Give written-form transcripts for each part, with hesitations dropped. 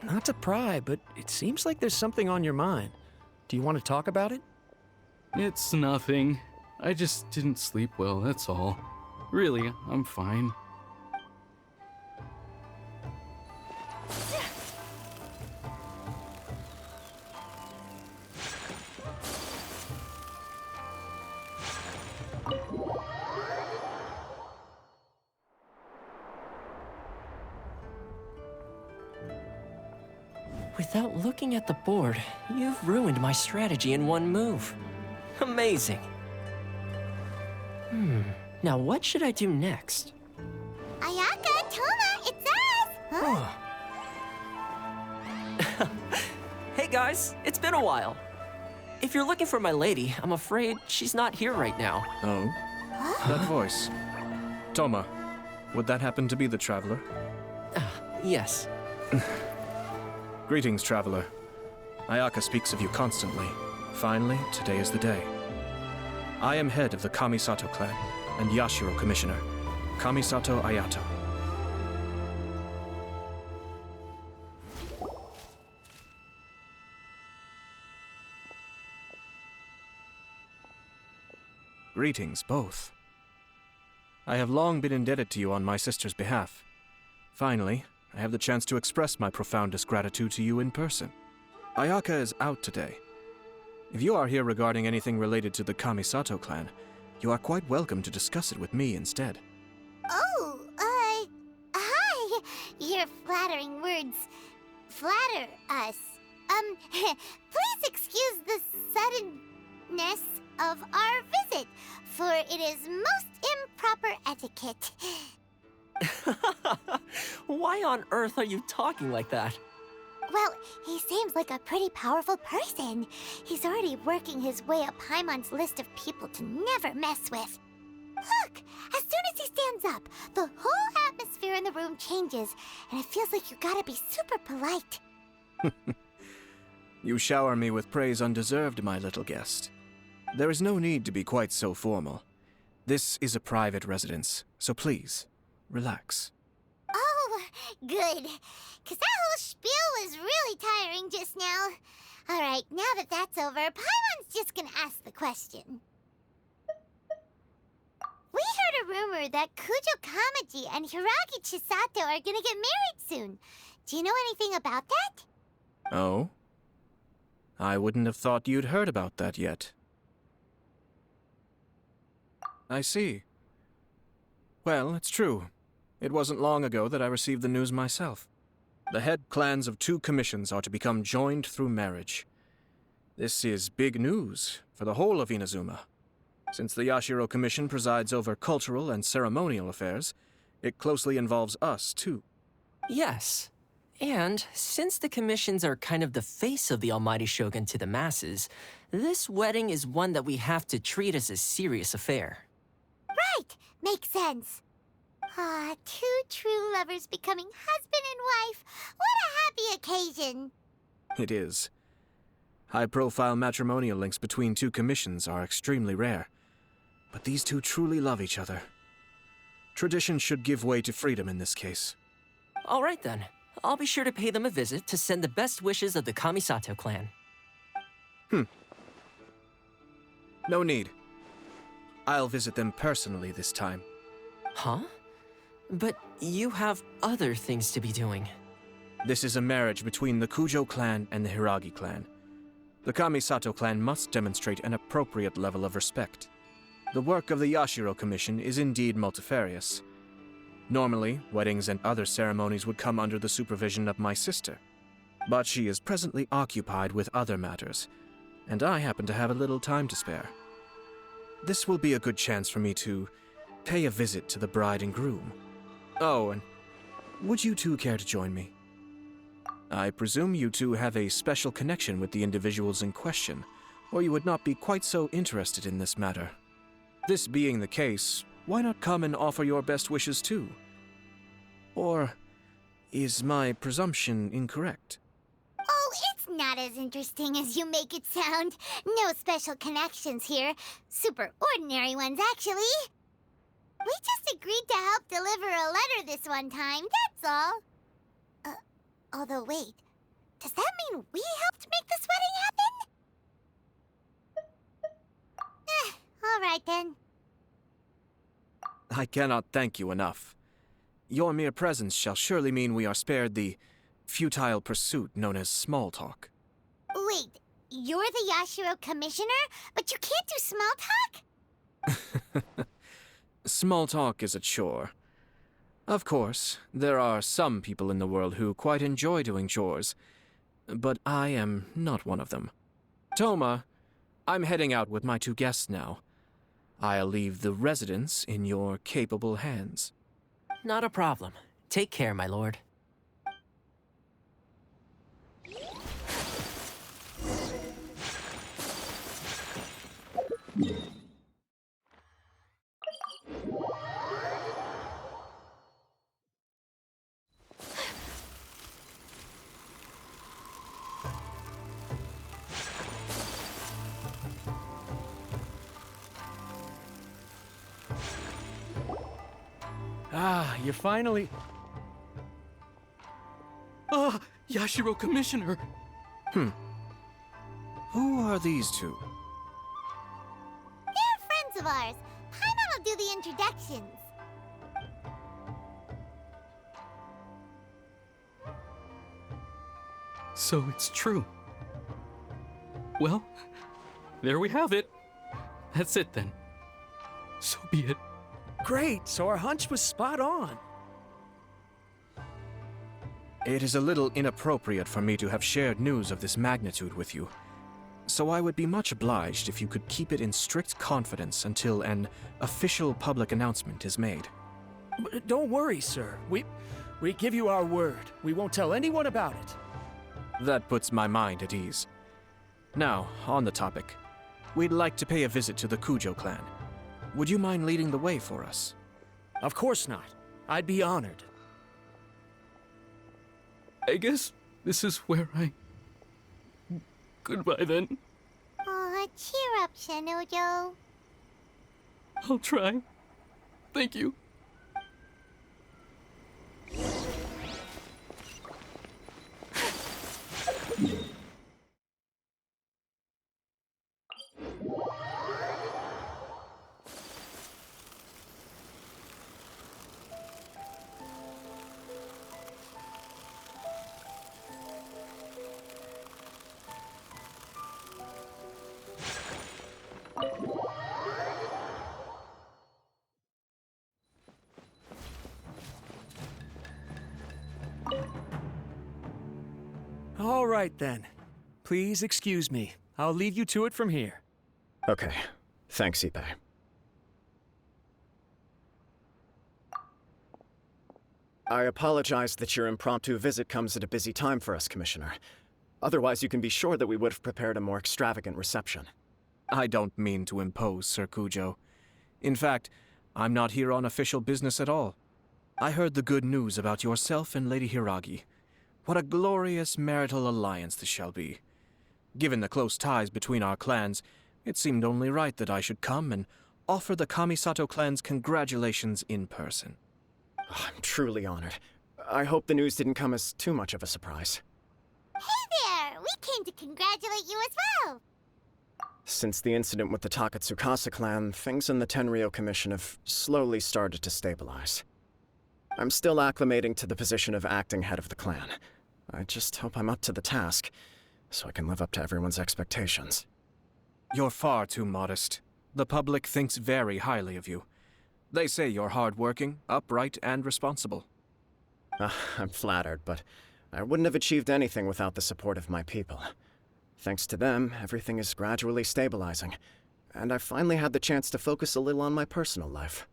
Not to pry, but it seems like there's something on your mind. Do you want to talk about it? It's nothing. I just didn't sleep well, that's all. Really, I'm fine. Without looking at the board, you've ruined my strategy in one move. Amazing. Now what should I do next? Ayaka, Toma, it's us! Huh? Hey guys, it's been a while. If you're looking for my lady, I'm afraid she's not here right now. Oh? That voice. Toma, would that happen to be the Traveler? Yes. Greetings, Traveler. Ayaka speaks of you constantly. Finally, today is the day. I am head of the Kamisato clan and Yashiro Commissioner, Kamisato Ayato. Greetings, both. I have long been indebted to you on my sister's behalf. Finally, I have the chance to express my profoundest gratitude to you in person. Ayaka is out today. If you are here regarding anything related to the Kamisato clan, you are quite welcome to discuss it with me instead. Oh, hi! Your flattering words flatter us. Please excuse the suddenness of our visit, for it is most improper etiquette. Why on earth are you talking like that? Well, he seems like a pretty powerful person. He's already working his way up Paimon's list of people to never mess with. Look! As soon as he stands up, the whole atmosphere in the room changes, and it feels like you gotta be super polite. You shower me with praise undeserved, my little guest. There is no need to be quite so formal. This is a private residence, so please, relax. Oh, good. 'Cause that whole spiel was really tiring just now. Alright, now that that's over, Paimon's just gonna ask the question. We heard a rumor that Kujo Kamaji and Hiragi Chisato are gonna get married soon. Do you know anything about that? Oh? I wouldn't have thought you'd heard about that yet. I see. Well, it's true. It wasn't long ago that I received the news myself. The head clans of 2 commissions are to become joined through marriage. This is big news for the whole of Inazuma. Since the Yashiro Commission presides over cultural and ceremonial affairs, it closely involves us, too. Yes. And since the commissions are kind of the face of the Almighty Shogun to the masses, this wedding is one that we have to treat as a serious affair. Right, makes sense. Ah, 2 true lovers becoming husband and wife. What a happy occasion. It is. High-profile matrimonial links between 2 commissions are extremely rare. But these 2 truly love each other. Tradition should give way to freedom in this case. All right then. I'll be sure to pay them a visit to send the best wishes of the Kamisato clan. No need. I'll visit them personally this time. Huh? But you have other things to be doing. This is a marriage between the Kujo clan and the Hiragi clan. The Kamisato clan must demonstrate an appropriate level of respect. The work of the Yashiro Commission is indeed multifarious. Normally, weddings and other ceremonies would come under the supervision of my sister. But she is presently occupied with other matters, and I happen to have a little time to spare. This will be a good chance for me to pay a visit to the bride and groom. Oh, and would you 2 care to join me? I presume you 2 have a special connection with the individuals in question, or you would not be quite so interested in this matter. This being the case, why not come and offer your best wishes too? Or is my presumption incorrect? Oh, it's not as interesting as you make it sound. No special connections here. Super ordinary ones, actually. We just agreed to help deliver a letter this one time, that's all. Although wait, Does that mean we helped make this wedding happen? Alright then. I cannot thank you enough. Your mere presence shall surely mean we are spared the futile pursuit known as small talk. Wait, you're the Yashiro commissioner, but you can't do small talk? Small talk is a chore. Of course, there are some people in the world who quite enjoy doing chores, but I am not one of them. Toma, I'm heading out with my 2 guests now. I'll leave the residence in your capable hands. Not a problem. Take care, my lord. Ah, you finally... Ah, Yashiro Commissioner! Who are these 2? They're friends of ours. Paimon will do the introductions. So it's true. Well, there we have it. That's it then. So be it. Great, so our hunch was spot on. It is a little inappropriate for me to have shared news of this magnitude with you, so I would be much obliged if you could keep it in strict confidence until an official public announcement is made. Don't worry, sir. We give you our word. We won't tell anyone about it. That puts my mind at ease. Now, on the topic. We'd like to pay a visit to the Kujo clan. Would you mind leading the way for us? Of course not. I'd be honored. I guess this is where I... Goodbye then. Aw, cheer up, Shinojo. I'll try. Thank you. All right, then. Please excuse me. I'll lead you to it from here. Okay. Thanks, Ippei. I apologize that your impromptu visit comes at a busy time for us, Commissioner. Otherwise, you can be sure that we would have prepared a more extravagant reception. I don't mean to impose, Sir Kujo. In fact, I'm not here on official business at all. I heard the good news about yourself and Lady Hiragi. What a glorious marital alliance this shall be. Given the close ties between our clans, it seemed only right that I should come and offer the Kamisato clan's congratulations in person. I'm truly honored. I hope the news didn't come as too much of a surprise. Hey there! We came to congratulate you as well! Since the incident with the Takatsukasa clan, things in the Tenryou Commission have slowly started to stabilize. I'm still acclimating to the position of acting head of the clan. I just hope I'm up to the task, so I can live up to everyone's expectations. You're far too modest. The public thinks very highly of you. They say you're hardworking, upright, and responsible. I'm flattered, but I wouldn't have achieved anything without the support of my people. Thanks to them, everything is gradually stabilizing, and I finally had the chance to focus a little on my personal life.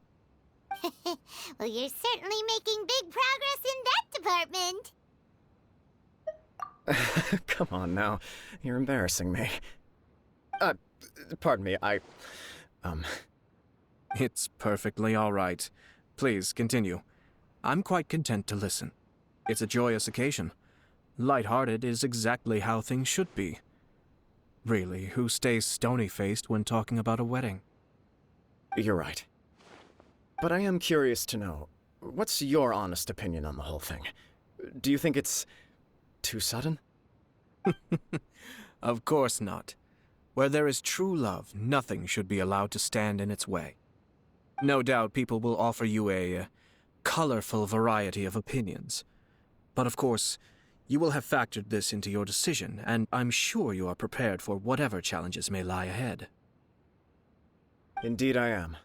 Well, you're certainly making big progress in that department. Come on now, you're embarrassing me. Pardon me, It's perfectly all right. Please, continue. I'm quite content to listen. It's a joyous occasion. Light-hearted is exactly how things should be. Really, who stays stony-faced when talking about a wedding? You're right. But I am curious to know, what's your honest opinion on the whole thing? Do you think it's too sudden? Of course not. Where there is true love, nothing should be allowed to stand in its way. No doubt people will offer you a colorful variety of opinions. But of course, you will have factored this into your decision, and I'm sure you are prepared for whatever challenges may lie ahead. Indeed I am.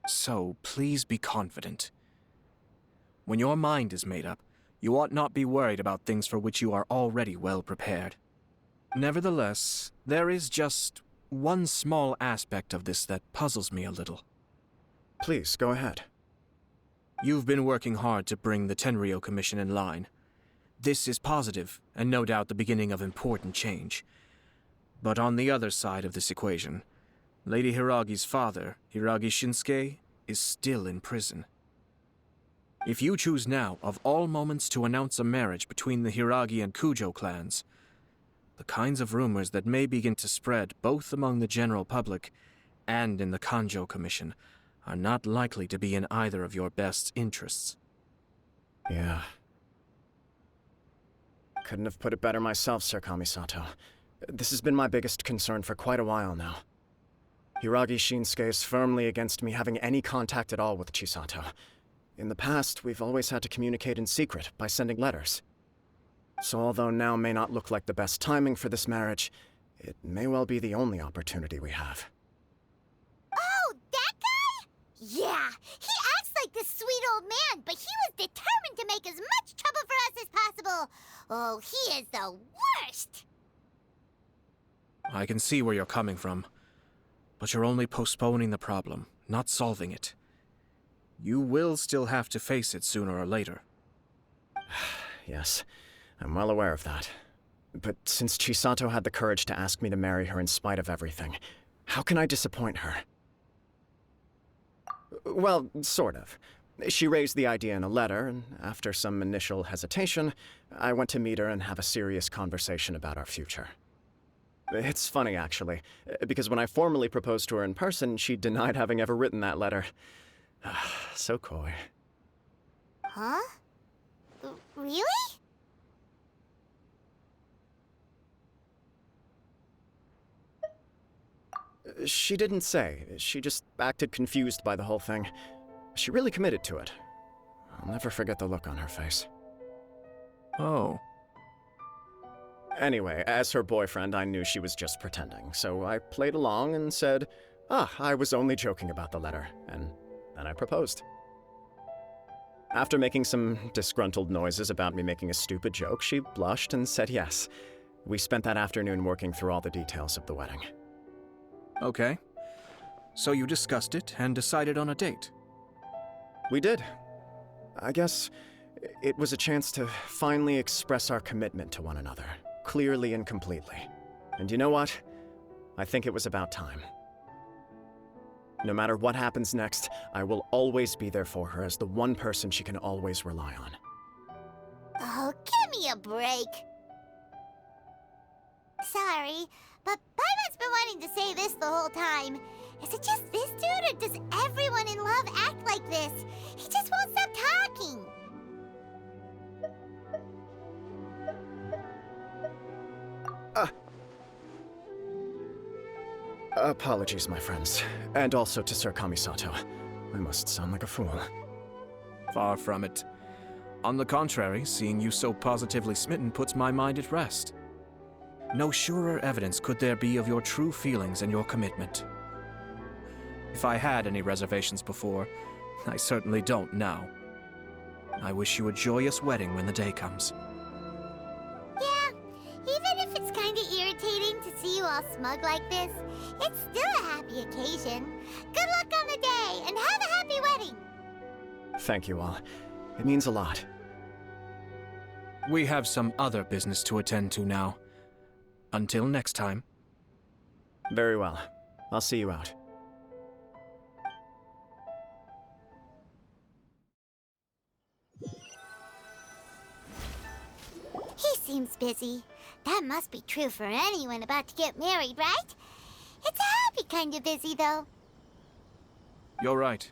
So please be confident. When your mind is made up, you ought not be worried about things for which you are already well prepared. Nevertheless, there is just one small aspect of this that puzzles me a little. Please, go ahead. You've been working hard to bring the Tenryou Commission in line. This is positive, and no doubt the beginning of important change. But on the other side of this equation, Lady Hiragi's father, Hiragi Shinsuke, is still in prison. If you choose now, of all moments, to announce a marriage between the Hiragi and Kujo clans, the kinds of rumors that may begin to spread both among the general public and in the Kanjo Commission are not likely to be in either of your best interests. Yeah. Couldn't have put it better myself, Sir Kamisato. This has been my biggest concern for quite a while now. Hiragi Shinsuke is firmly against me having any contact at all with Chisato. In the past, we've always had to communicate in secret by sending letters. So although now may not look like the best timing for this marriage, it may well be the only opportunity we have. Oh, that guy? Yeah, he acts like this sweet old man, but he was determined to make as much trouble for us as possible. Oh, he is the worst! I can see where you're coming from, but you're only postponing the problem, not solving it. You will still have to face it sooner or later. Yes, I'm well aware of that. But since Chisato had the courage to ask me to marry her in spite of everything, how can I disappoint her? Well, sort of. She raised the idea in a letter, and after some initial hesitation, I went to meet her and have a serious conversation about our future. It's funny, actually, because when I formally proposed to her in person, she denied having ever written that letter. So coy. Huh? Really? She didn't say. She just acted confused by the whole thing. She really committed to it. I'll never forget the look on her face. Oh. Anyway, as her boyfriend, I knew she was just pretending, so I played along and said, I was only joking about the letter, and then I proposed. After making some disgruntled noises about me making a stupid joke, she blushed and said yes. We spent that afternoon working through all the details of the wedding. Okay. So you discussed it and decided on a date? We did. I guess it was a chance to finally express our commitment to one another, clearly and completely. And you know what? I think it was about time. No matter what happens next, I will always be there for her as the one person she can always rely on. Oh, give me a break. Sorry, but Paimon's been wanting to say this the whole time. Is it just this dude, or does everyone in love act like this? He just won't stop talking. Apologies, my friends. And also to Sir Kamisato. I must sound like a fool. Far from it. On the contrary, seeing you so positively smitten puts my mind at rest. No surer evidence could there be of your true feelings and your commitment. If I had any reservations before, I certainly don't now. I wish you a joyous wedding when the day comes. Yeah, even if it's kinda irritating to see you all smug like this, it's still a happy occasion. Good luck on the day, and have a happy wedding! Thank you all. It means a lot. We have some other business to attend to now. Until next time. Very well. I'll see you out. He seems busy. That must be true for anyone about to get married, right? It's a happy kind of busy, though. You're right.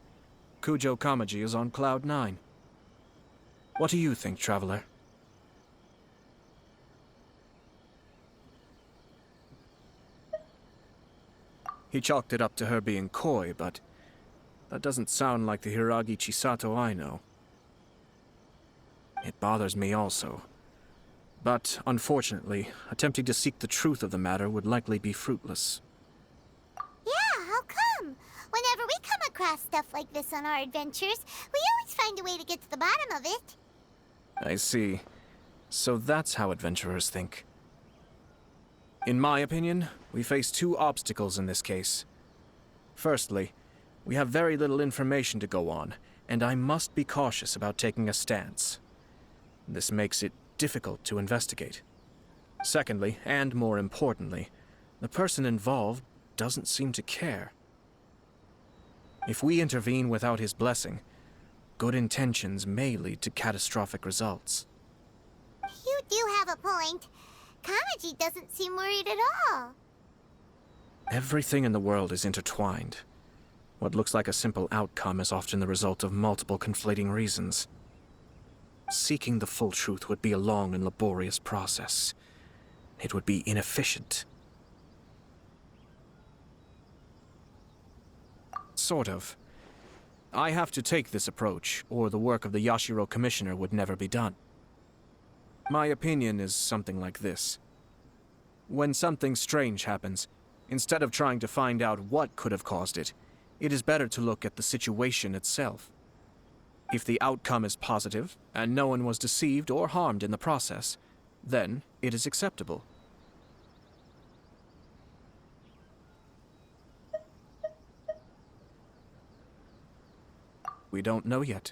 Kujo Kamaji is on Cloud 9. What do you think, Traveler? He chalked it up to her being coy, but that doesn't sound like the Hiragi Chisato I know. It bothers me also. But, unfortunately, attempting to seek the truth of the matter would likely be fruitless. Yeah, how come? Whenever we come across stuff like this on our adventures, we always find a way to get to the bottom of it. I see. So that's how adventurers think. In my opinion, we face two obstacles in this case. Firstly, we have very little information to go on, and I must be cautious about taking a stance. This makes it difficult to investigate. Secondly, and more importantly, the person involved doesn't seem to care. If we intervene without his blessing, good intentions may lead to catastrophic results. You do have a point. Kamaji doesn't seem worried at all. Everything in the world is intertwined. What looks like a simple outcome is often the result of multiple conflating reasons. Seeking the full truth would be a long and laborious process. It would be inefficient. Sort of. I have to take this approach, or the work of the Yashiro Commissioner would never be done. My opinion is something like this. When something strange happens, instead of trying to find out what could have caused it, it is better to look at the situation itself. If the outcome is positive, and no one was deceived or harmed in the process, then it is acceptable. We don't know yet.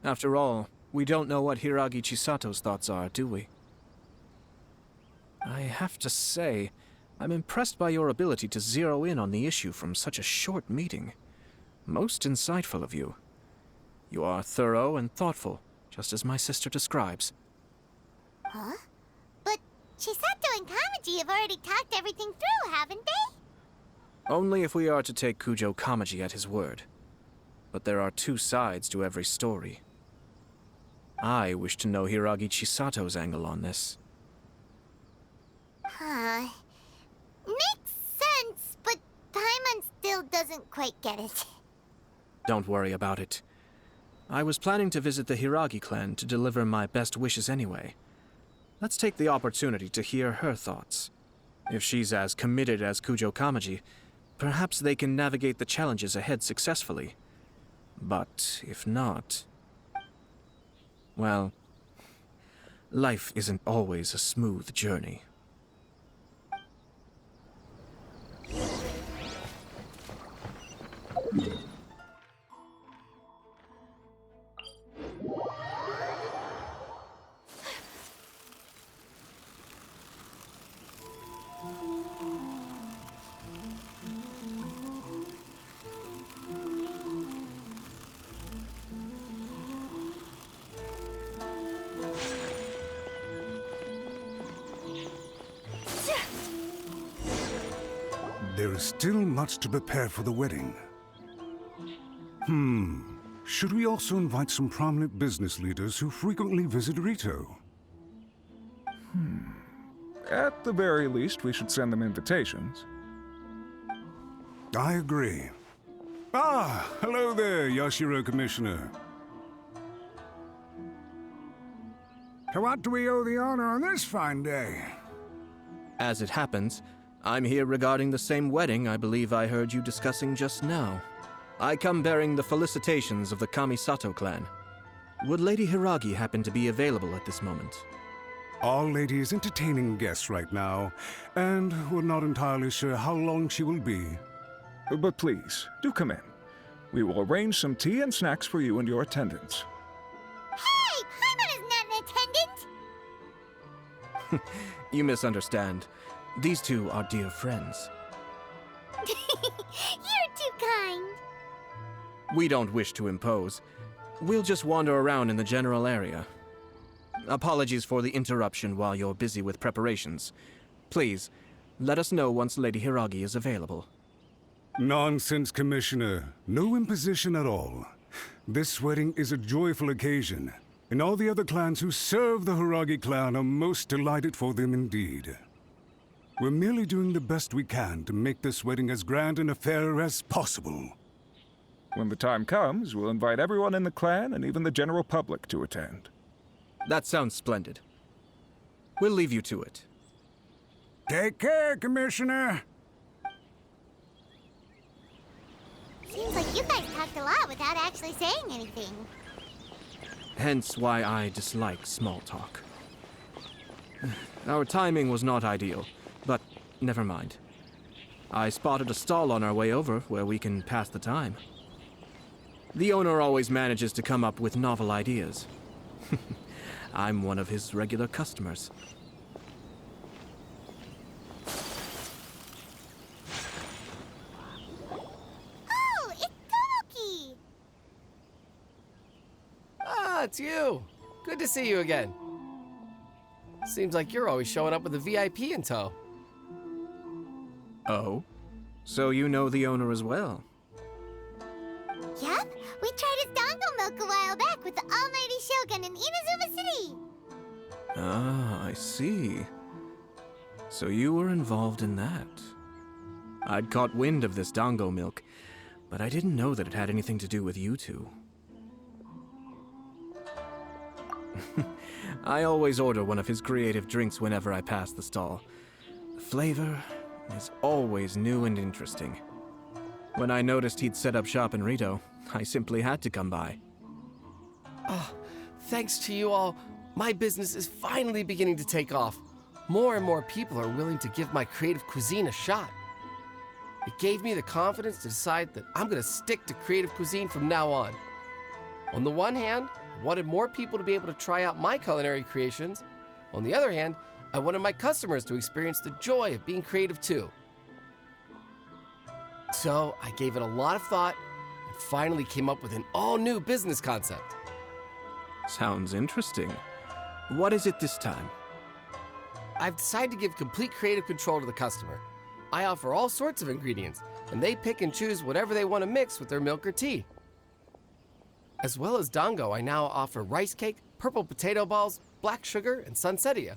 After all, we don't know what Hiragi Chisato's thoughts are, do we? I have to say, I'm impressed by your ability to zero in on the issue from such a short meeting. Most insightful of you. You are thorough and thoughtful, just as my sister describes. Huh? But Chisato and Kamaji have already talked everything through, haven't they? Only if we are to take Kujo Kamaji at his word. But there are two sides to every story. I wish to know Hiragi Chisato's angle on this. Huh. Makes sense, but Paimon still doesn't quite get it. Don't worry about it. I was planning to visit the Hiragi clan to deliver my best wishes anyway. Let's take the opportunity to hear her thoughts. If she's as committed as Kujo Kamaji, perhaps they can navigate the challenges ahead successfully. But if not... well, life isn't always a smooth journey. There is still much to prepare for the wedding. Should we also invite some prominent business leaders who frequently visit Rito? At the very least, we should send them invitations. I agree. Ah, hello there, Yashiro Commissioner. To what do we owe the honor on this fine day? As it happens, I'm here regarding the same wedding I believe I heard you discussing just now. I come bearing the felicitations of the Kamisato clan. Would Lady Hiragi happen to be available at this moment? Our lady is entertaining guests right now, and we're not entirely sure how long she will be. But please, do come in. We will arrange some tea and snacks for you and your attendants. Hey, Paimon is not an attendant! You misunderstand. These two are dear friends. You're too kind. We don't wish to impose. We'll just wander around in the general area. Apologies for the interruption while you're busy with preparations. Please, let us know once Lady Hiragi is available. Nonsense, Commissioner. No imposition at all. This wedding is a joyful occasion, and all the other clans who serve the Hiragi clan are most delighted for them indeed. We're merely doing the best we can to make this wedding as grand an affair as possible. When the time comes, we'll invite everyone in the clan and even the general public to attend. That sounds splendid. We'll leave you to it. Take care, Commissioner. Seems like you guys talked a lot without actually saying anything. Hence why I dislike small talk. Our timing was not ideal, but never mind. I spotted a stall on our way over where we can pass the time. The owner always manages to come up with novel ideas. I'm one of his regular customers. Oh, it's Tomoki! Ah, it's you. Good to see you again. Seems like you're always showing up with a VIP in tow. Oh? So you know the owner as well? Yep, we tried his dango milk a while back with the Almighty Shogun in Inazuma City. Ah, I see. So you were involved in that. I'd caught wind of this dango milk, but I didn't know that it had anything to do with you two. I always order one of his creative drinks whenever I pass the stall. The flavor is always new and interesting. When I noticed he'd set up shop in Rito, I simply had to come by. Oh, thanks to you all, my business is finally beginning to take off. More and more people are willing to give my creative cuisine a shot. It gave me the confidence to decide that I'm going to stick to creative cuisine from now on. On the one hand, I wanted more people to be able to try out my culinary creations. On the other hand, I wanted my customers to experience the joy of being creative too. So I gave it a lot of thought and finally came up with an all-new business concept. Sounds interesting. What is it this time? I've decided to give complete creative control to the customer. I offer all sorts of ingredients, and they pick and choose whatever they want to mix with their milk or tea. As well as dango, I now offer rice cake, purple potato balls, black sugar, and sunsettia.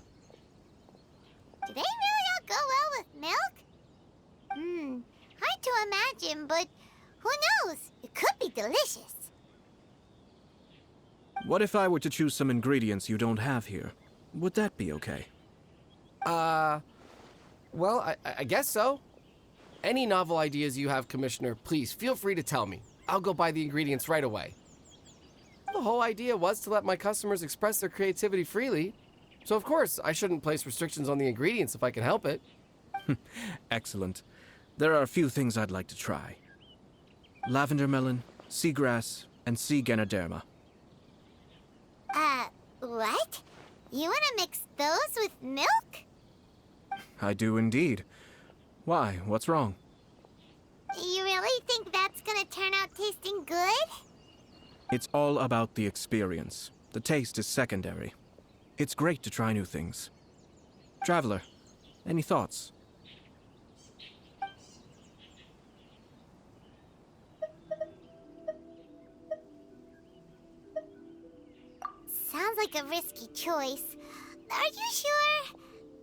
Do they really all go well with milk? Hard to imagine, but who knows? It could be delicious. What if I were to choose some ingredients you don't have here? Would that be okay? Well, I guess so. Any novel ideas you have, Commissioner, please feel free to tell me. I'll go buy the ingredients right away. The whole idea was to let my customers express their creativity freely. So of course, I shouldn't place restrictions on the ingredients if I can help it. Excellent. There are a few things I'd like to try. Lavender melon, seagrass, and sea ganoderma. What? You want to mix those with milk? I do indeed. Why? What's wrong? You really think that's gonna turn out tasting good? It's all about the experience. The taste is secondary. It's great to try new things. Traveler, any thoughts? Sounds like a risky choice. Are you sure?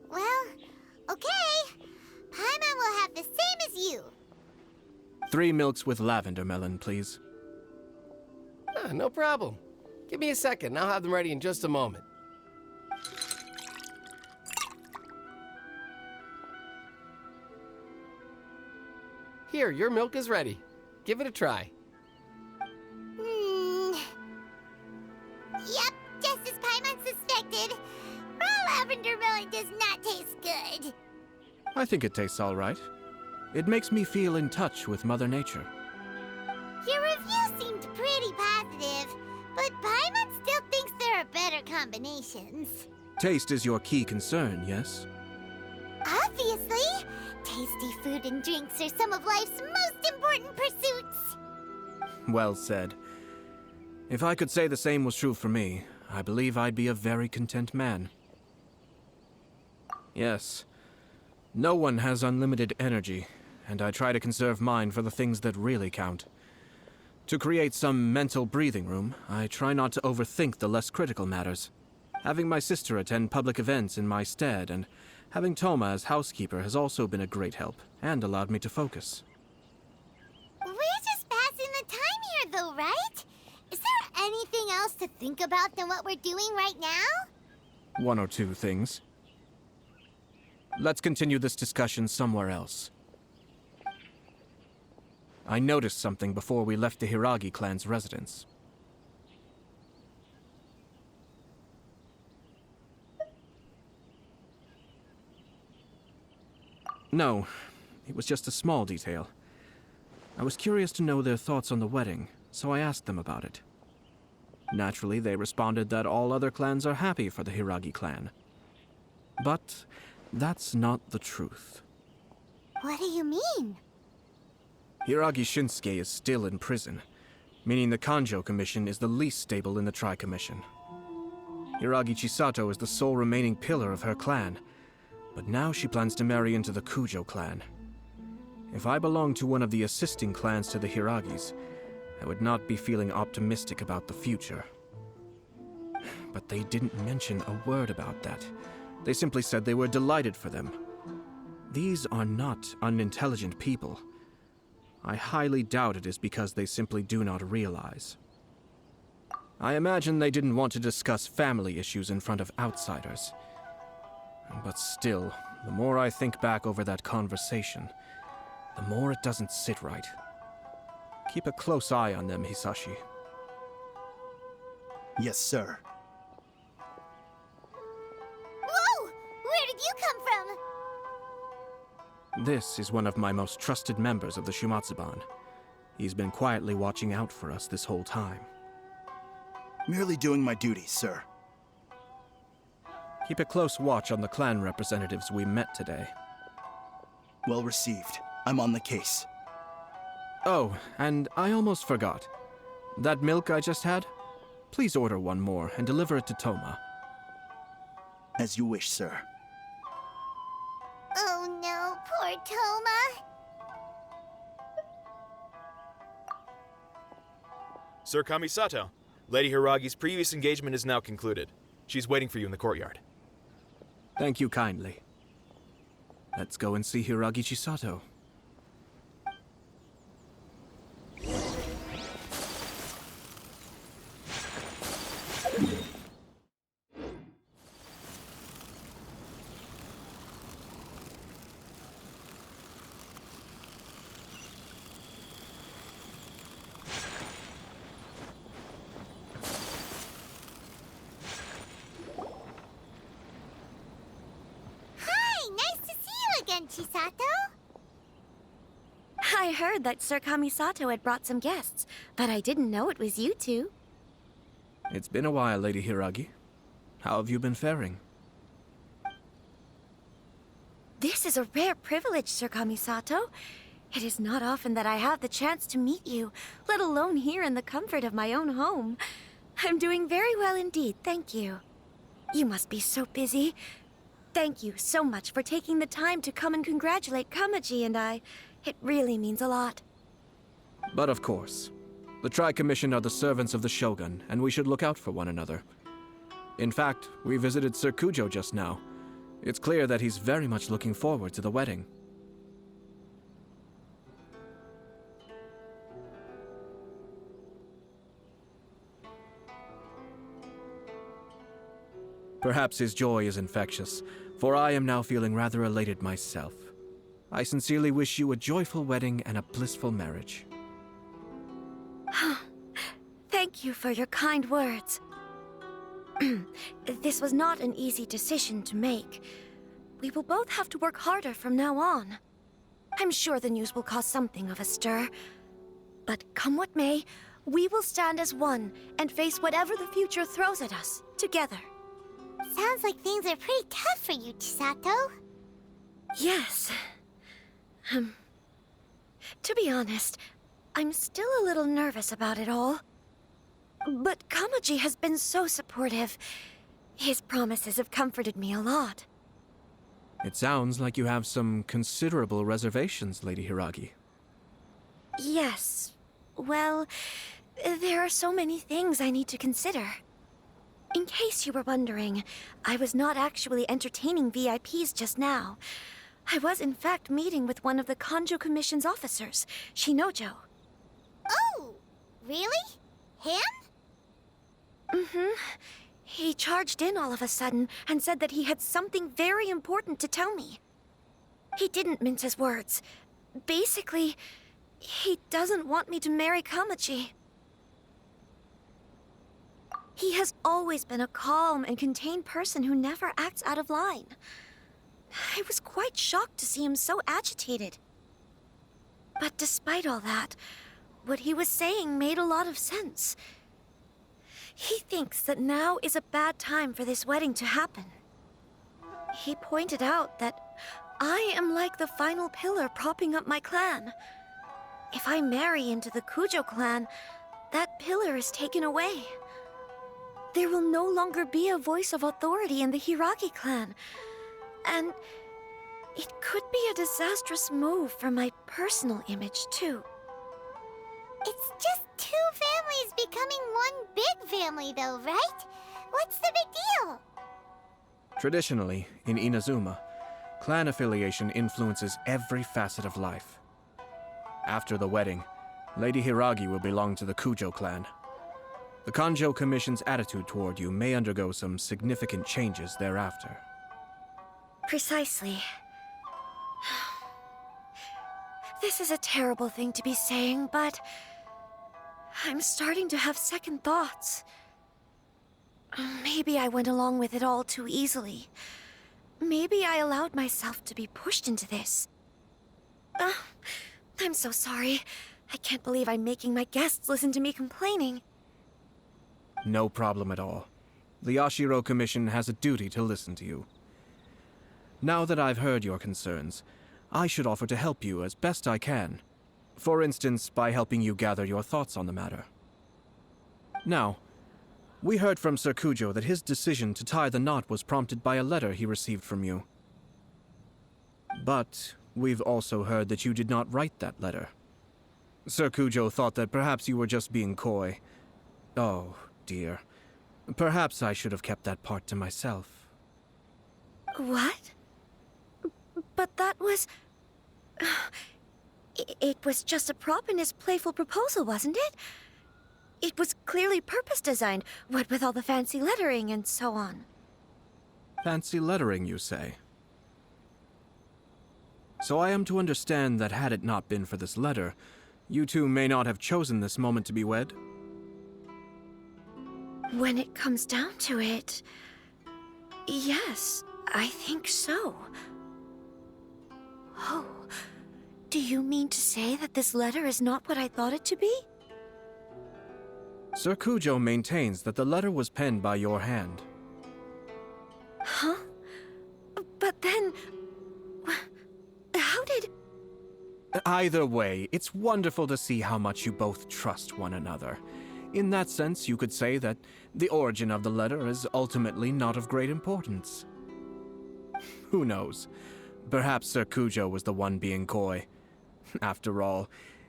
Well, okay. Paimon will have the same as you. 3 milks with lavender melon, please. No problem. Give me a second, I'll have them ready in just a moment. Here, your milk is ready. Give it a try. Yep, just as Paimon suspected. Raw lavender melon does not taste good. I think it tastes all right. It makes me feel in touch with Mother Nature. Your review seemed pretty positive, but Paimon still thinks there are better combinations. Taste is your key concern, yes? Obviously! Tasty food and drinks are some of life's most important pursuits. Well said. If I could say the same was true for me, I believe I'd be a very content man. Yes. No one has unlimited energy, and I try to conserve mine for the things that really count. To create some mental breathing room, I try not to overthink the less critical matters. Having my sister attend public events in my stead and Having Toma as housekeeper has also been a great help, and allowed me to focus. We're just passing the time here, though, right? Is there anything else to think about than what we're doing right now? One or two things. Let's continue this discussion somewhere else. I noticed something before we left the Hiragi clan's residence. No, it was just a small detail. I was curious to know their thoughts on the wedding, so I asked them about it. Naturally, they responded that all other clans are happy for the Hiragi clan. But that's not the truth. What do you mean? Hiragi Shinsuke is still in prison, meaning the Kanjo Commission is the least stable in the Tri-Commission. Hiragi Chisato is the sole remaining pillar of her clan, but now she plans to marry into the Kujo clan. If I belonged to one of the assisting clans to the Hiragis, I would not be feeling optimistic about the future. But they didn't mention a word about that. They simply said they were delighted for them. These are not unintelligent people. I highly doubt it is because they simply do not realize. I imagine they didn't want to discuss family issues in front of outsiders. But still, the more I think back over that conversation, the more it doesn't sit right. Keep a close eye on them, Hisashi. Yes, sir. Whoa! Where did you come from? This is one of my most trusted members of the Shumatsuban. He's been quietly watching out for us this whole time. Merely doing my duties, sir. Keep a close watch on the clan representatives we met today. Well received. I'm on the case. Oh, and I almost forgot. That milk I just had? Please order one more and deliver it to Toma. As you wish, sir. Oh no, poor Toma. Sir Kamisato, Lady Hiragi's previous engagement is now concluded. She's waiting for you in the courtyard. Thank you kindly. Let's go and see Hiragi Chisato. Chisato? I heard that Sir Kamisato had brought some guests, but I didn't know it was you two. It's been a while, Lady Hiragi. How have you been faring? This is a rare privilege, Sir Kamisato. It is not often that I have the chance to meet you, let alone here in the comfort of my own home. I'm doing very well indeed, thank you. You must be so busy. Thank you so much for taking the time to come and congratulate Kamaji and I. It really means a lot. But of course. The Tri-Commission are the servants of the Shogun, and we should look out for one another. In fact, we visited Sir Kujo just now. It's clear that he's very much looking forward to the wedding. Perhaps his joy is infectious, for I am now feeling rather elated myself. I sincerely wish you a joyful wedding and a blissful marriage. Thank you for your kind words. This was not an easy decision to make. We will both have to work harder from now on. I'm sure the news will cause something of a stir. But come what may, we will stand as one and face whatever the future throws at us, together. Sounds like things are pretty tough for you, Chisato. Yes. To be honest, I'm still a little nervous about it all. But Kamaji has been so supportive. His promises have comforted me a lot. It sounds like you have some considerable reservations, Lady Hiragi. Yes. Well, there are so many things I need to consider. In case you were wondering, I was not actually entertaining VIPs just now. I was in fact meeting with one of the Kanjo Commission's officers, Shinojo. Oh, really? Him? Mm-hmm. He charged in all of a sudden and said that he had something very important to tell me. He didn't mince his words. Basically, he doesn't want me to marry Kamachi. He has always been a calm and contained person who never acts out of line. I was quite shocked to see him so agitated. But despite all that, what he was saying made a lot of sense. He thinks that now is a bad time for this wedding to happen. He pointed out that I am like the final pillar propping up my clan. If I marry into the Kujo clan, that pillar is taken away. There will no longer be a voice of authority in the Hiragi clan. And it could be a disastrous move for my personal image, too. It's just two families becoming one big family, though, right? What's the big deal? Traditionally, in Inazuma, clan affiliation influences every facet of life. After the wedding, Lady Hiragi will belong to the Kujo clan. The Kanjo Commission's attitude toward you may undergo some significant changes thereafter. Precisely. This is a terrible thing to be saying, but I'm starting to have second thoughts. Maybe I went along with it all too easily. Maybe I allowed myself to be pushed into this. I'm so sorry. I can't believe I'm making my guests listen to me complaining. No problem at all. The Yashiro Commission has a duty to listen to you. Now that I've heard your concerns, I should offer to help you as best I can. For instance, by helping you gather your thoughts on the matter. Now, we heard from Sir Kujo that his decision to tie the knot was prompted by a letter he received from you. But we've also heard that you did not write that letter. Sir Kujo thought that perhaps you were just being coy. Oh, dear. Perhaps I should have kept that part to myself. What? But that was... It was just a prop in his playful proposal, wasn't it? It was clearly purpose-designed, what with all the fancy lettering and so on. Fancy lettering, you say? So I am to understand that had it not been for this letter, you two may not have chosen this moment to be wed? When it comes down to it... yes, I think so. Oh, do you mean to say that this letter is not what I thought it to be? Sir Kujo maintains that the letter was penned by your hand. Huh? But then... how did... Either way, it's wonderful to see how much you both trust one another. In that sense, you could say that the origin of the letter is ultimately not of great importance. Who knows? Perhaps Sir Kujo was the one being coy. After all,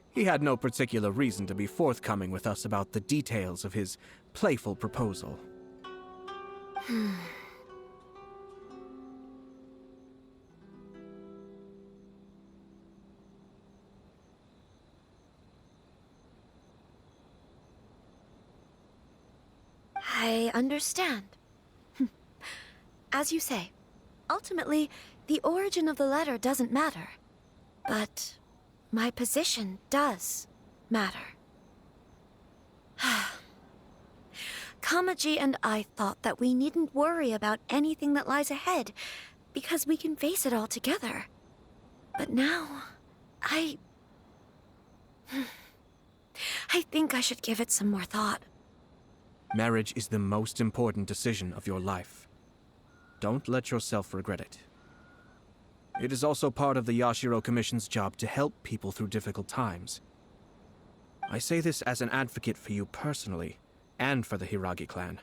he had no particular reason to be forthcoming with us about the details of his playful proposal. I understand. As you say, ultimately, the origin of the letter doesn't matter. But my position does matter. Kamaji and I thought that we needn't worry about anything that lies ahead, because we can face it all together. But now, I think I should give it some more thought. Marriage is the most important decision of your life. Don't let yourself regret it. It is also part of the Yashiro Commission's job to help people through difficult times. I say this as an advocate for you personally, and for the Hiragi clan.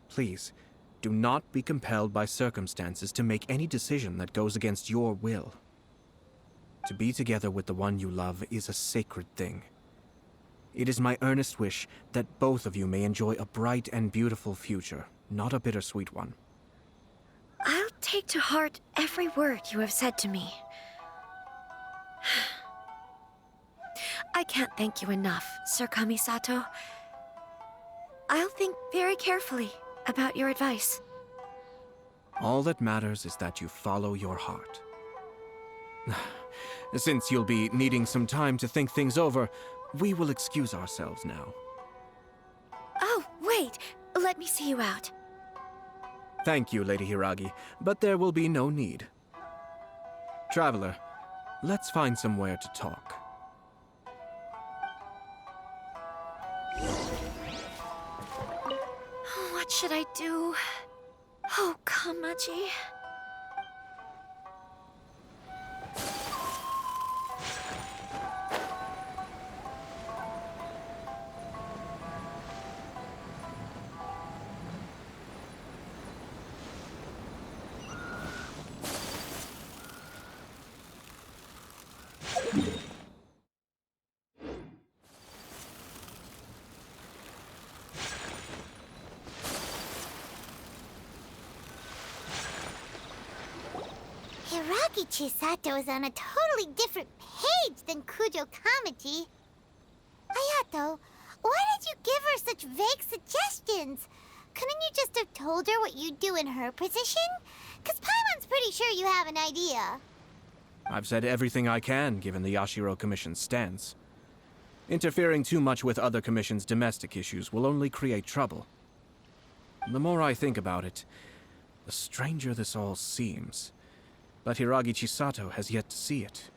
Please, do not be compelled by circumstances to make any decision that goes against your will. To be together with the one you love is a sacred thing. It is my earnest wish that both of you may enjoy a bright and beautiful future, not a bittersweet one. I'll take to heart every word you have said to me. I can't thank you enough, Sir Kamisato. I'll think very carefully about your advice. All that matters is that you follow your heart. Since you'll be needing some time to think things over, we will excuse ourselves now. Oh, wait! Let me see you out. Thank you, Lady Hiragi, but there will be no need. Traveler, let's find somewhere to talk. What should I do? Oh, Kamaji. Hiragi Chisato is on a totally different page than Kujo Kamaji. Ayato, why did you give her such vague suggestions? Couldn't you just have told her what you'd do in her position? 'Cause Paimon's pretty sure you have an idea. I've said everything I can, given the Yashiro Commission's stance. Interfering too much with other commissions' domestic issues will only create trouble. The more I think about it, the stranger this all seems. But Hiragi Chisato has yet to see it.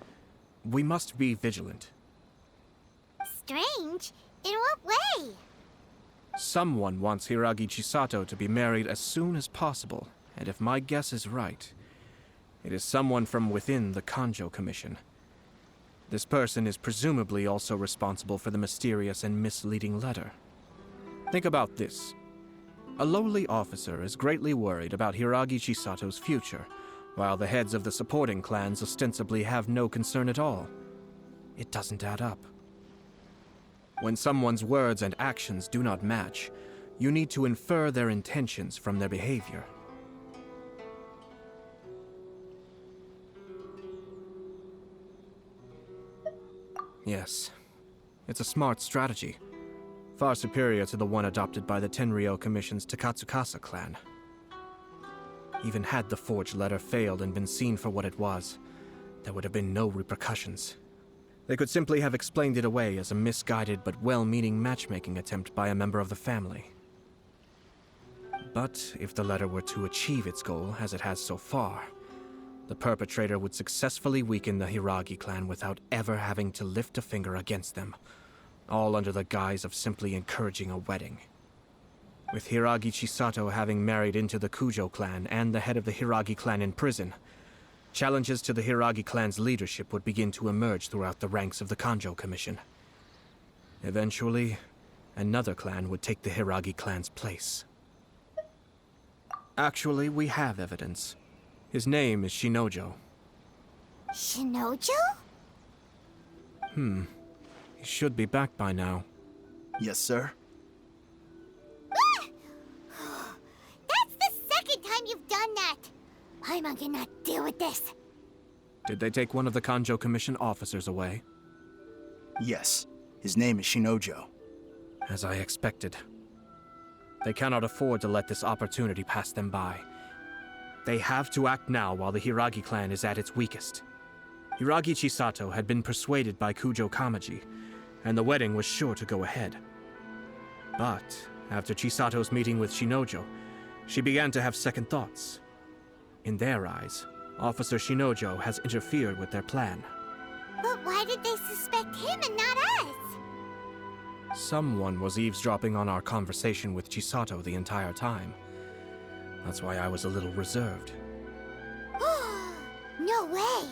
We must be vigilant. Strange? In what way? Someone wants Hiragi Chisato to be married as soon as possible, and if my guess is right, it is someone from within the Kanjo Commission. This person is presumably also responsible for the mysterious and misleading letter. Think about this. A lowly officer is greatly worried about Hiragi Chisato's future, while the heads of the supporting clans ostensibly have no concern at all. It doesn't add up. When someone's words and actions do not match, you need to infer their intentions from their behavior. Yes, it's a smart strategy, far superior to the one adopted by the Tenryou Commission's Takatsukasa clan. Even had the forged letter failed and been seen for what it was, there would have been no repercussions. They could simply have explained it away as a misguided but well-meaning matchmaking attempt by a member of the family. But if the letter were to achieve its goal, as it has so far, the perpetrator would successfully weaken the Hiragi clan without ever having to lift a finger against them, all under the guise of simply encouraging a wedding. With Hiragi Chisato having married into the Kujo clan and the head of the Hiragi clan in prison, challenges to the Hiragi clan's leadership would begin to emerge throughout the ranks of the Kanjo Commission. Eventually, another clan would take the Hiragi clan's place. Actually, we have evidence. His name is Shinojo. Shinojo? He should be back by now. Yes, sir. That's the second time you've done that! Paimon cannot deal with this. Did they take one of the Kanjo Commission officers away? Yes. His name is Shinojo. As I expected. They cannot afford to let this opportunity pass them by. They have to act now while the Hiragi clan is at its weakest. Hiragi Chisato had been persuaded by Kujo Kamaji, and the wedding was sure to go ahead. But after Chisato's meeting with Shinojo, she began to have second thoughts. In their eyes, Officer Shinojo has interfered with their plan. But why did they suspect him and not us? Someone was eavesdropping on our conversation with Chisato the entire time. That's why I was a little reserved. No way!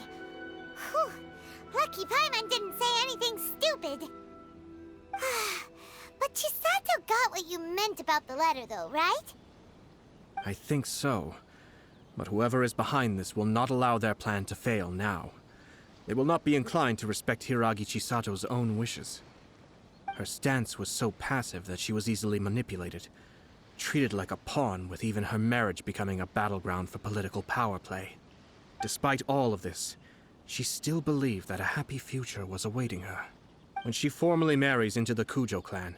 Whew. Lucky Paimon didn't say anything stupid. But Chisato got what you meant about the letter though, right? I think so. But whoever is behind this will not allow their plan to fail now. They will not be inclined to respect Hiragi Chisato's own wishes. Her stance was so passive that she was easily manipulated, treated like a pawn, with even her marriage becoming a battleground for political power play. Despite all of this, she still believed that a happy future was awaiting her. When she formally marries into the Kujo clan,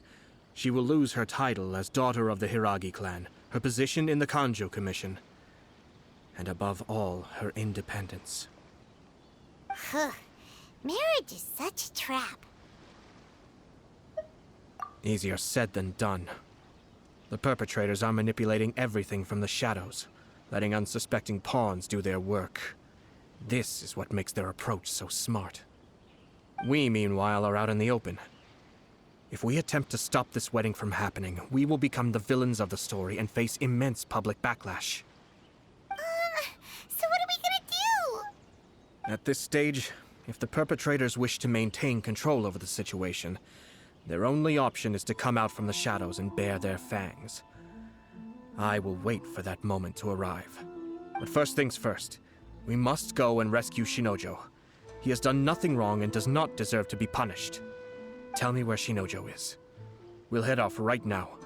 she will lose her title as daughter of the Hiragi clan, her position in the Kanjo Commission, and above all, her independence. Marriage is such a trap. Easier said than done. The perpetrators are manipulating everything from the shadows, letting unsuspecting pawns do their work. This is what makes their approach so smart. We, meanwhile, are out in the open. If we attempt to stop this wedding from happening, we will become the villains of the story and face immense public backlash. So what are we gonna do? At this stage, if the perpetrators wish to maintain control over the situation, their only option is to come out from the shadows and bare their fangs. I will wait for that moment to arrive. But first things first, we must go and rescue Shinojo. He has done nothing wrong and does not deserve to be punished. Tell me where Shinojo is. We'll head off right now.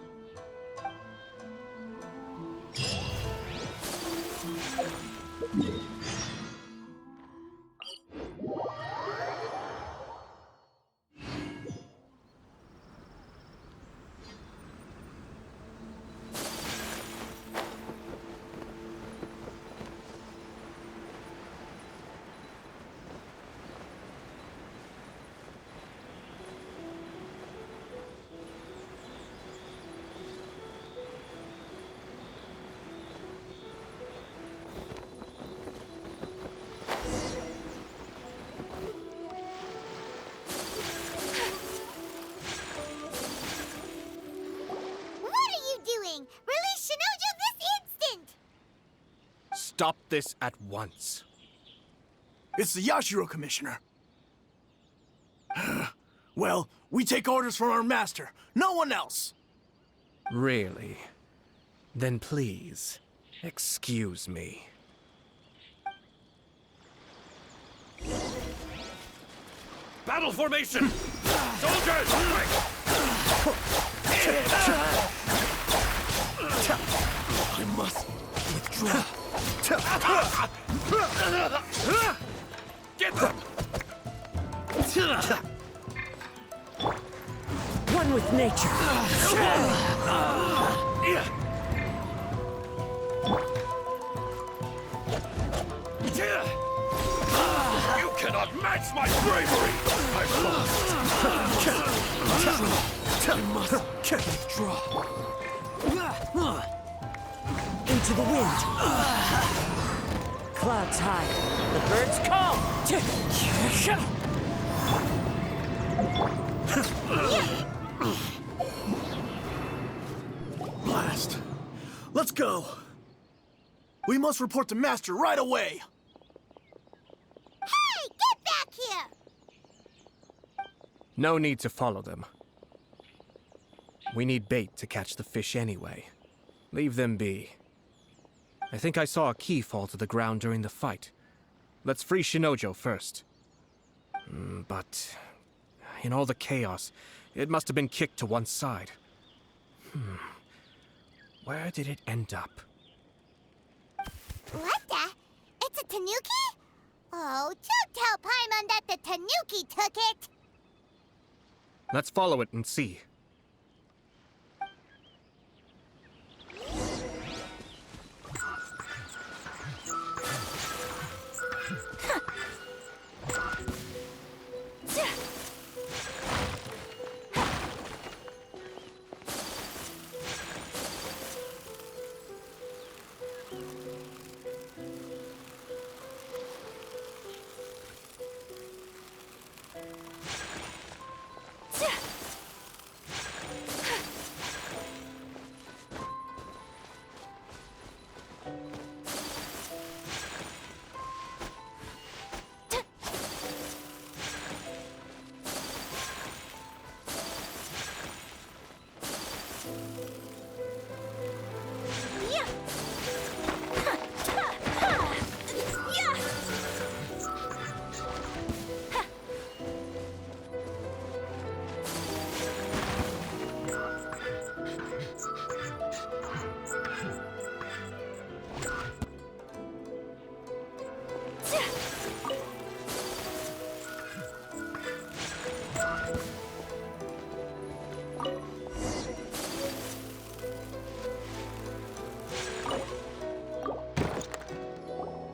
Release Shinojo this instant! Stop this at once. It's the Yashiro Commissioner. Well, we take orders from our master, no one else. Really? Then please, excuse me. Battle formation! Soldiers! I must withdraw. Get them! One with nature. You cannot match my bravery! I've lost. I must withdraw. Into the wind. Clouds high. The birds call. Blast. Let's go. We must report to Master right away. Hey, get back here! No need to follow them. We need bait to catch the fish anyway. Leave them be. I think I saw a key fall to the ground during the fight. Let's free Shinojo first. But in all the chaos, it must have been kicked to one side. Where did it end up? What the? It's a tanuki? Oh, don't tell Paimon that the tanuki took it! Let's follow it and see.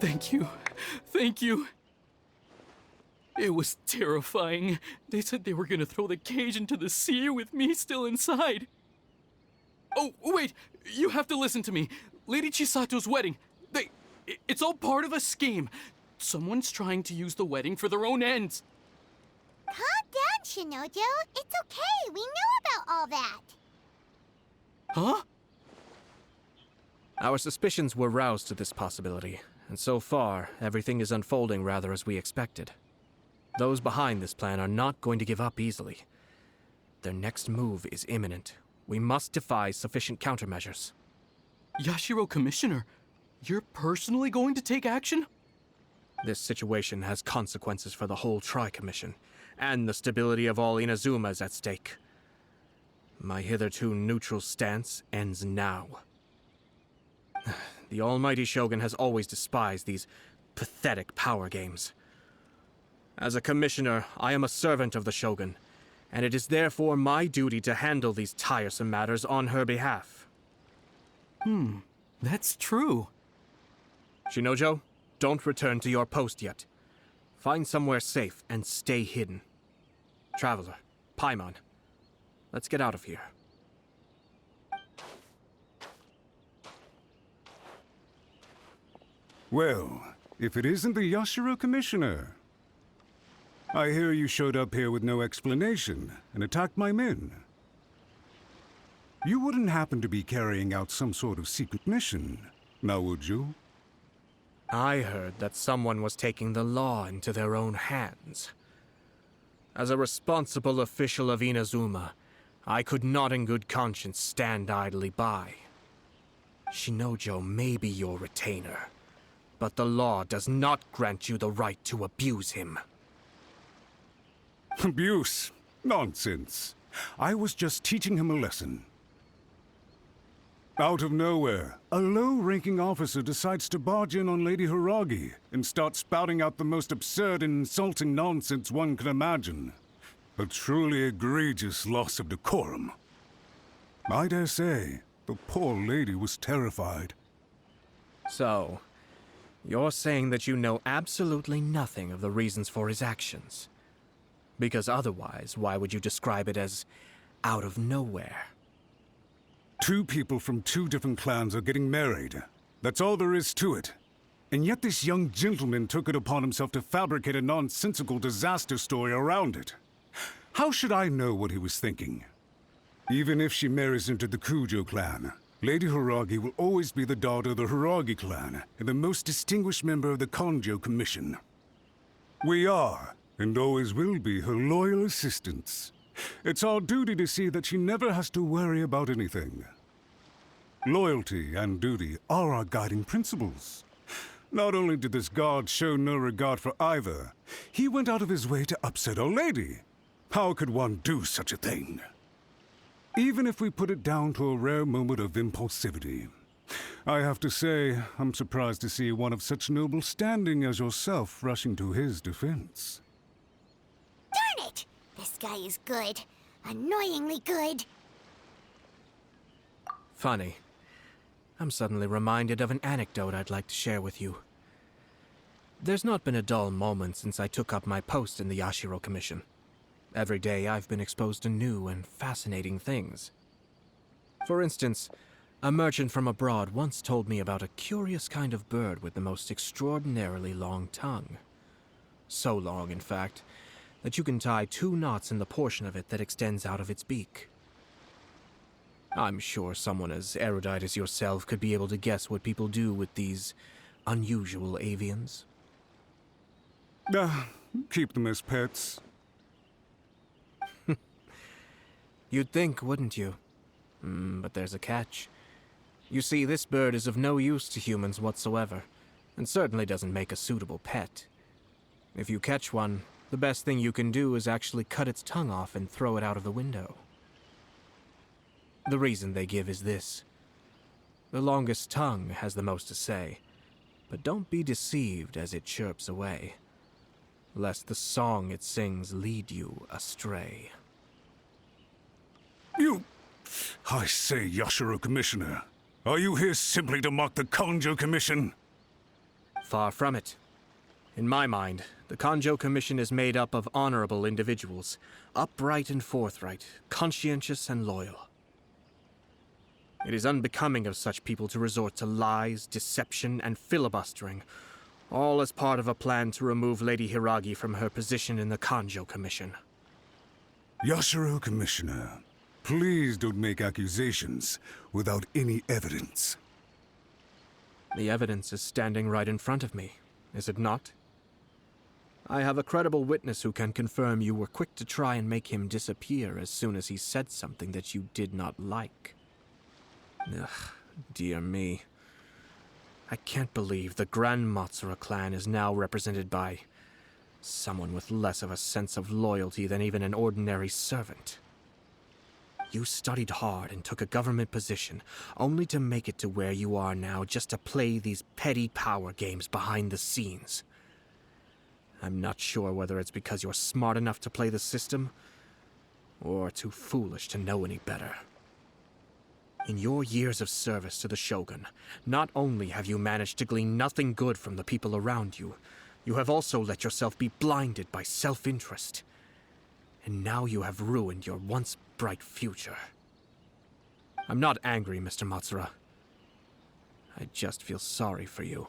Thank you. Thank you. It was terrifying. They said they were gonna throw the cage into the sea with me still inside. Oh, wait! You have to listen to me. Lady Chisato's wedding. It's all part of a scheme. Someone's trying to use the wedding for their own ends. Calm down, Shinojo. It's okay. We know about all that. Huh? Our suspicions were roused to this possibility, and so far, everything is unfolding rather as we expected. Those behind this plan are not going to give up easily. Their next move is imminent. We must devise sufficient countermeasures. Yashiro Commissioner, you're personally going to take action? This situation has consequences for the whole Tri-Commission, and the stability of all Inazuma is at stake. My hitherto neutral stance ends now. The almighty Shogun has always despised these pathetic power games. As a commissioner, I am a servant of the Shogun, and it is therefore my duty to handle these tiresome matters on her behalf. That's true. Shinojo, don't return to your post yet. Find somewhere safe and stay hidden. Traveler, Paimon, let's get out of here. Well, if it isn't the Yashiro Commissioner. I hear you showed up here with no explanation and attacked my men. You wouldn't happen to be carrying out some sort of secret mission, now would you? I heard that someone was taking the law into their own hands. As a responsible official of Inazuma, I could not in good conscience stand idly by. Shinojo may be your retainer, but the law does not grant you the right to abuse him. Abuse? Nonsense. I was just teaching him a lesson. Out of nowhere, a low-ranking officer decides to barge in on Lady Hiragi and start spouting out the most absurd and insulting nonsense one can imagine. A truly egregious loss of decorum. I dare say, the poor lady was terrified. So, you're saying that you know absolutely nothing of the reasons for his actions? Because otherwise, why would you describe it as out of nowhere? Two people from two different clans are getting married. That's all there is to it. And yet this young gentleman took it upon himself to fabricate a nonsensical disaster story around it. How should I know what he was thinking? Even if she marries into the Kujo clan, Lady Hiragi will always be the daughter of the Hiragi clan and the most distinguished member of the Konjo Commission. We are, and always will be, her loyal assistants. It's our duty to see that she never has to worry about anything. Loyalty and duty are our guiding principles. Not only did this guard show no regard for either, he went out of his way to upset our lady. How could one do such a thing? Even if we put it down to a rare moment of impulsivity. I have to say, I'm surprised to see one of such noble standing as yourself rushing to his defense. Darn it! This guy is good. Annoyingly good. Funny. I'm suddenly reminded of an anecdote I'd like to share with you. There's not been a dull moment since I took up my post in the Yashiro Commission. Every day I've been exposed to new and fascinating things. For instance, a merchant from abroad once told me about a curious kind of bird with the most extraordinarily long tongue. So long, in fact, that you can tie 2 knots in the portion of it that extends out of its beak. I'm sure someone as erudite as yourself could be able to guess what people do with these unusual avians. Keep them as pets. You'd think, wouldn't you? But there's a catch. You see, this bird is of no use to humans whatsoever, and certainly doesn't make a suitable pet. If you catch one, the best thing you can do is actually cut its tongue off and throw it out of the window. The reason they give is this. The longest tongue has the most to say, but don't be deceived as it chirps away, lest the song it sings lead you astray. I say, Yashiro Commissioner, are you here simply to mock the Konjo Commission? Far from it. In my mind, the Kanjo Commission is made up of honorable individuals, upright and forthright, conscientious and loyal. It is unbecoming of such people to resort to lies, deception, and filibustering, all as part of a plan to remove Lady Hiragi from her position in the Kanjo Commission. Yashiro, Commissioner, please don't make accusations without any evidence. The evidence is standing right in front of me, is it not? I have a credible witness who can confirm you were quick to try and make him disappear as soon as he said something that you did not like. Ugh, dear me. I can't believe the Grand Matsura clan is now represented by someone with less of a sense of loyalty than even an ordinary servant. You studied hard and took a government position, only to make it to where you are now just to play these petty power games behind the scenes. I'm not sure whether it's because you're smart enough to play the system, or too foolish to know any better. In your years of service to the Shogun, not only have you managed to glean nothing good from the people around you, you have also let yourself be blinded by self-interest. And now you have ruined your once bright future. I'm not angry, Mr. Matsura. I just feel sorry for you.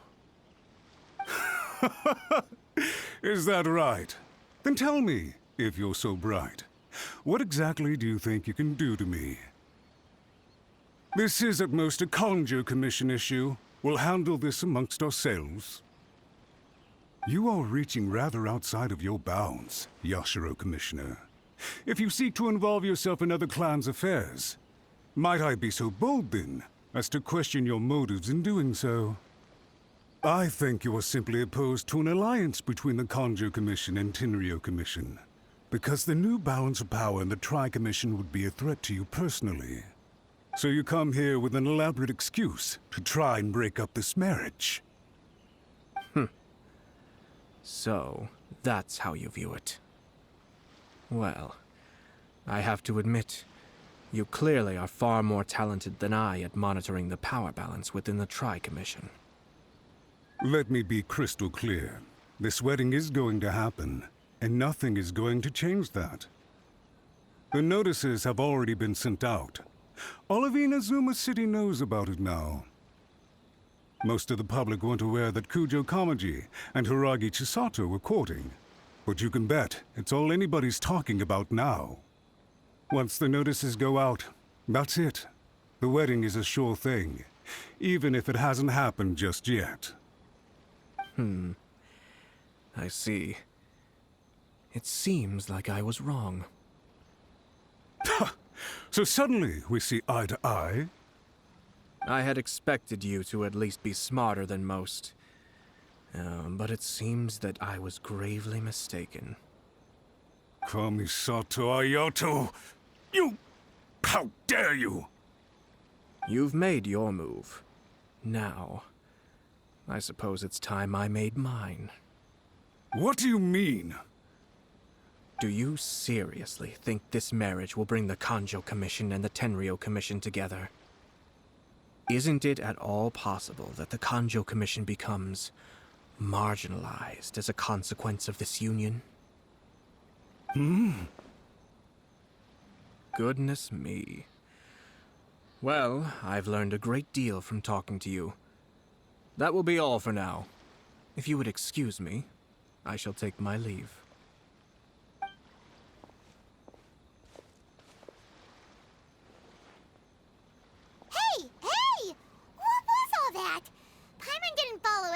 Is that right? Then tell me, if you're so bright, what exactly do you think you can do to me? This is at most a Kanjo Commission issue. We'll handle this amongst ourselves. You are reaching rather outside of your bounds, Yashiro, Commissioner. If you seek to involve yourself in other clans' affairs, might I be so bold, then, as to question your motives in doing so? I think you are simply opposed to an alliance between the Kanjo Commission and Tenryou Commission, because the new balance of power in the Tri-Commission would be a threat to you personally. So you come here with an elaborate excuse to try and break up this marriage. So, that's how you view it. Well, I have to admit, you clearly are far more talented than I at monitoring the power balance within the Tri-Commission. Let me be crystal clear. This wedding is going to happen, and nothing is going to change that. The notices have already been sent out. All of Inazuma City knows about it now. Most of the public weren't aware that Kujo Kamaji and Hiragi Chisato were courting, but you can bet it's all anybody's talking about now. Once the notices go out, that's it. The wedding is a sure thing, even if it hasn't happened just yet. I see. It seems like I was wrong. So suddenly we see eye to eye? I had expected you to at least be smarter than most. But it seems that I was gravely mistaken. Kamisato Ayato! You... How dare you! You've made your move. Now, I suppose it's time I made mine. What do you mean? Do you seriously think this marriage will bring the Kanjo Commission and the Tenryou Commission together? Isn't it at all possible that the Kanjo Commission becomes marginalized as a consequence of this union? Goodness me. Well, I've learned a great deal from talking to you. That will be all for now. If you would excuse me, I shall take my leave.